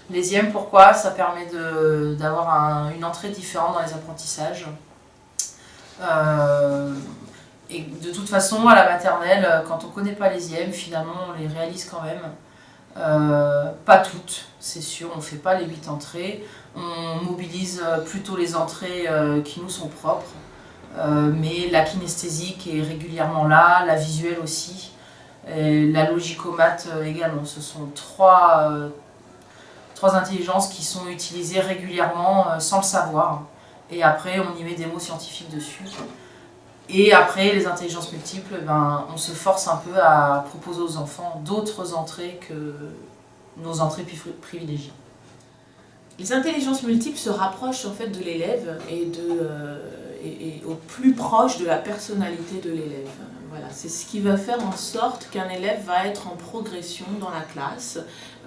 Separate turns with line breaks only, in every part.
Les IEM, pourquoi? Ça permet d'avoir une entrée différente dans les apprentissages. Et de toute façon, à la maternelle, quand on ne connaît pas les IEM, finalement, on les réalise quand même. Pas toutes, c'est sûr, on ne fait pas les 8 entrées. On mobilise plutôt les entrées qui nous sont propres. Mais la kinesthésique est régulièrement là, la visuelle aussi, et la logico-mat également. Ce sont trois intelligences qui sont utilisées régulièrement sans le savoir. Et après, on y met des mots scientifiques dessus. Et après, les intelligences multiples, on se force un peu à proposer aux enfants d'autres entrées que nos entrées privilégiées.
Les intelligences multiples se rapprochent en fait de l'élève et au plus proche de la personnalité de l'élève. Voilà, c'est ce qui va faire en sorte qu'un élève va être en progression dans la classe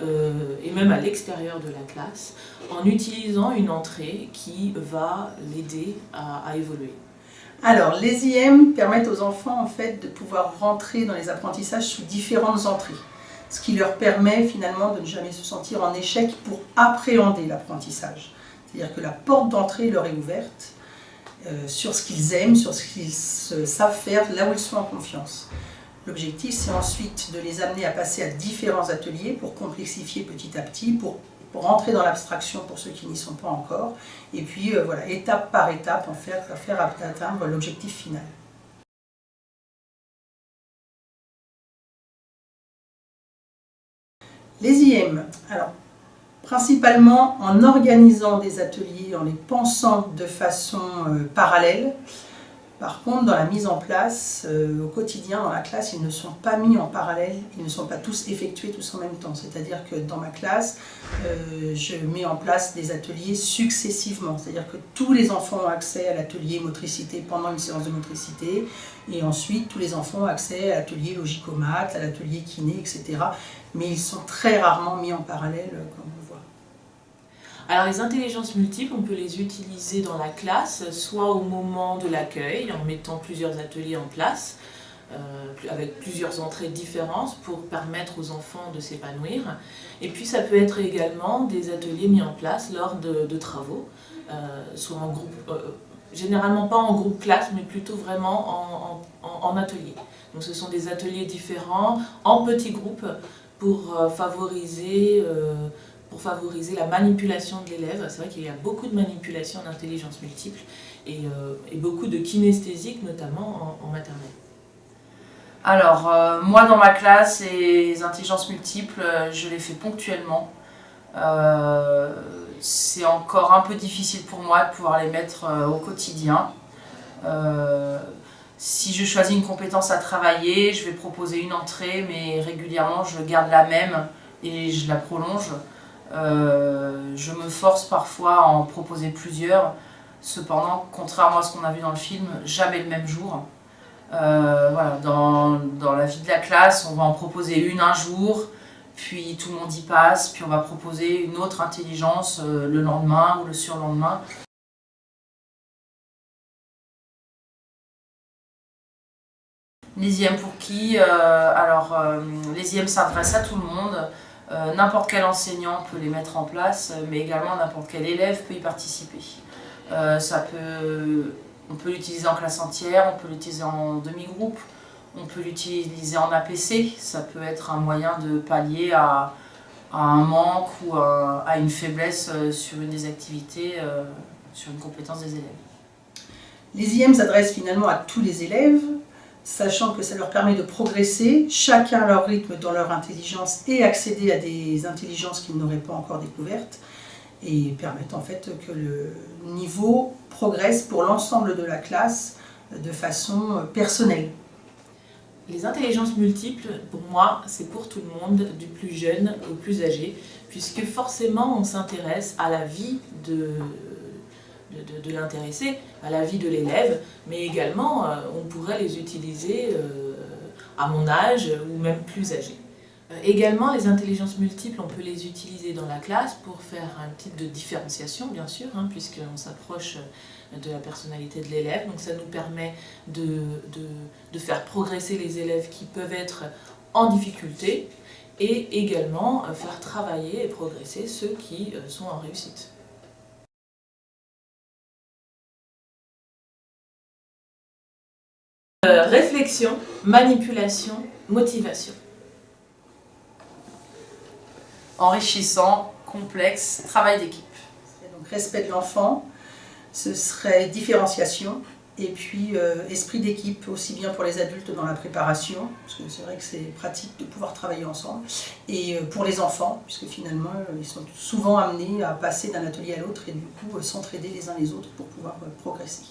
et même à l'extérieur de la classe en utilisant une entrée qui va l'aider à évoluer.
Alors, les IEM permettent aux enfants en fait, de pouvoir rentrer dans les apprentissages sous différentes entrées, ce qui leur permet finalement de ne jamais se sentir en échec pour appréhender l'apprentissage. C'est-à-dire que la porte d'entrée leur est ouverte sur ce qu'ils aiment, sur ce qu'ils savent faire, là où ils sont en confiance. L'objectif, c'est ensuite de les amener à passer à différents ateliers pour complexifier petit à petit, pour rentrer dans l'abstraction pour ceux qui n'y sont pas encore, et puis voilà, étape par étape, en faire atteindre l'objectif final. Les IEM, alors, principalement en organisant des ateliers, en les pensant de façon parallèle. Par contre, dans la mise en place, au quotidien, dans la classe, ils ne sont pas mis en parallèle, ils ne sont pas tous effectués tous en même temps. C'est-à-dire que dans ma classe, je mets en place des ateliers successivement. C'est-à-dire que tous les enfants ont accès à l'atelier motricité pendant une séance de motricité, et ensuite tous les enfants ont accès à l'atelier logico-mat, à l'atelier kiné, etc. Mais ils sont très rarement mis en parallèle, comme on le voit.
Alors les intelligences multiples, on peut les utiliser dans la classe, soit au moment de l'accueil, en mettant plusieurs ateliers en place, avec plusieurs entrées différentes pour permettre aux enfants de s'épanouir. Et puis ça peut être également des ateliers mis en place lors de travaux, soit en groupe, généralement pas en groupe classe, mais plutôt vraiment en atelier. Donc ce sont des ateliers différents, en petits groupes, pour favoriser la manipulation de l'élève. C'est vrai qu'il y a beaucoup de manipulation en intelligence multiple et beaucoup de kinesthésique, notamment en maternelle.
Alors, moi dans ma classe, les intelligences multiples, je les fais ponctuellement. C'est encore un peu difficile pour moi de pouvoir les mettre au quotidien. Si je choisis une compétence à travailler, je vais proposer une entrée, mais régulièrement je garde la même et je la prolonge. Je me force parfois à en proposer plusieurs. Cependant, contrairement à ce qu'on a vu dans le film, jamais le même jour. Voilà, dans la vie de la classe, on va en proposer une un jour, puis tout le monde y passe, puis on va proposer une autre intelligence le lendemain ou le surlendemain. Les IEM pour qui? Les IEM s'adressent à tout le monde. N'importe quel enseignant peut les mettre en place, mais également n'importe quel élève peut y participer. On peut l'utiliser en classe entière, on peut l'utiliser en demi-groupe, on peut l'utiliser en APC. Ça peut être un moyen de pallier à un manque ou à une faiblesse sur une des activités, sur une compétence des élèves.
Les IEM s'adressent finalement à tous les élèves, sachant que ça leur permet de progresser, chacun à leur rythme dans leur intelligence et accéder à des intelligences qu'ils n'auraient pas encore découvertes et permettent en fait que le niveau progresse pour l'ensemble de la classe de façon personnelle.
Les intelligences multiples, pour moi, c'est pour tout le monde, du plus jeune au plus âgé, puisque forcément on s'intéresse à la vie de l'intéressé, à la vie de l'élève, mais également on pourrait les utiliser à mon âge ou même plus âgé. Également, les intelligences multiples, on peut les utiliser dans la classe pour faire un type de différenciation, bien sûr, puisqu'on s'approche de la personnalité de l'élève. Donc ça nous permet de faire progresser les élèves qui peuvent être en difficulté et également faire travailler et progresser ceux qui sont en réussite. Réflexion, manipulation, motivation.
Enrichissant, complexe, travail d'équipe.
Donc respect de l'enfant, ce serait différenciation, et puis esprit d'équipe, aussi bien pour les adultes dans la préparation, parce que c'est vrai que c'est pratique de pouvoir travailler ensemble, et pour les enfants, puisque finalement ils sont souvent amenés à passer d'un atelier à l'autre et du coup s'entraider les uns les autres pour pouvoir progresser.